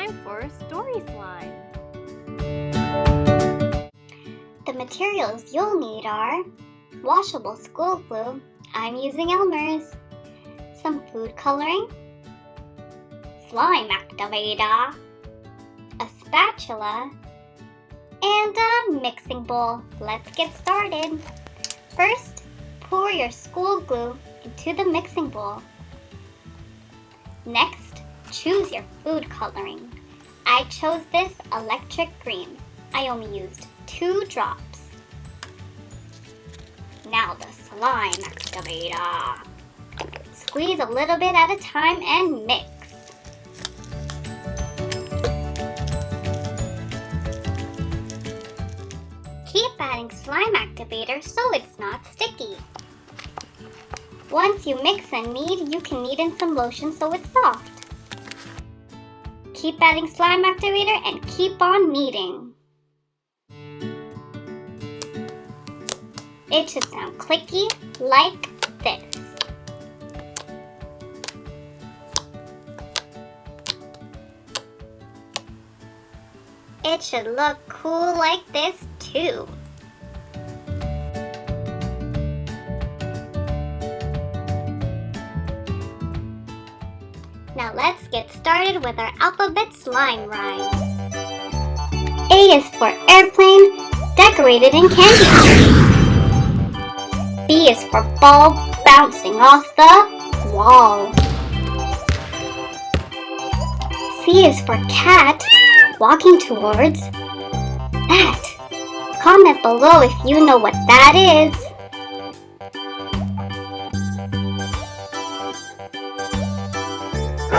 time for Story Slime. The materials you'll need are washable school glue, I'm using Elmer's, some food coloring, slime activator, a spatula, and a mixing bowl. Let's get started. First, pour your school glue into the mixing bowl. Next, choose your food coloring. I chose this electric green. I only used 2 drops. Now the slime activator. Squeeze a little bit at a time and mix. Keep adding slime activator so it's not sticky. Once you mix and knead, you can knead in some lotion so it's soft. Keep adding slime activator and keep on kneading. It should sound clicky like this. It should look cool like this too. Now let's get started with our alphabet slime rhymes. A is for airplane, decorated in candy canes. B is for ball, bouncing off the wall. C is for cat, walking towards that. Comment below if you know what that is.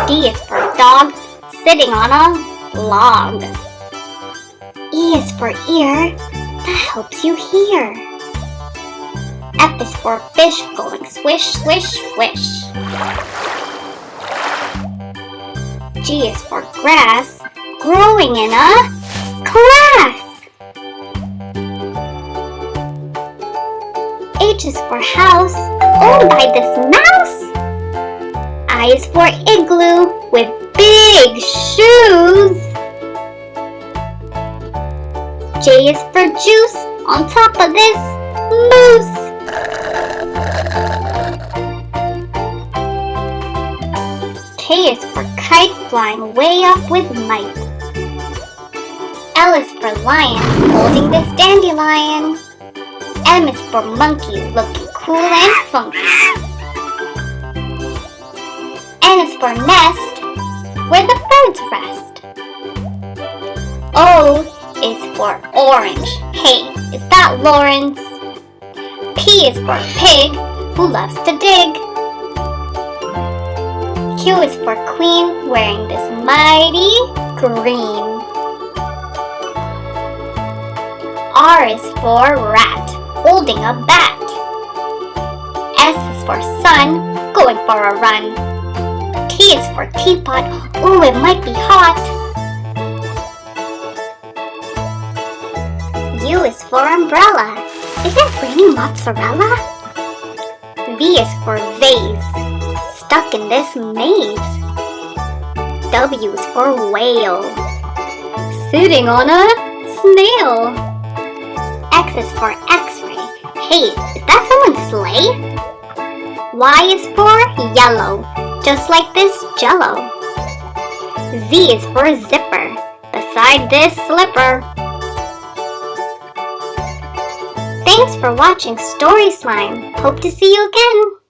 D is for dog, sitting on a log. E is for ear, that helps you hear. F is for fish, going swish, swish, swish. G is for grass, growing in a class. H is for house, owned by this mouse. I is for igloo with big shoes. J is for juice on top of this moose. K is for kite flying way up with might. L is for lion holding this dandelion. M is for monkey looking cool and funky. N is for nest, where the birds rest. O is for orange. Hey, is that Lawrence? P is for pig, who loves to dig. Q is for queen, wearing this mighty green. R is for rat, holding a bat. S is for sun, going for a run. T is for teapot, ooh, it might be hot. U is for umbrella, is it raining mozzarella? V is for vase, stuck in this maze. W is for whale, sitting on a snail. X is for x-ray, hey, is that someone's sleigh? Y is for yellow, just like this jello. Z is for zipper, beside this slipper. Thanks for watching Story Slime. Hope to see you again.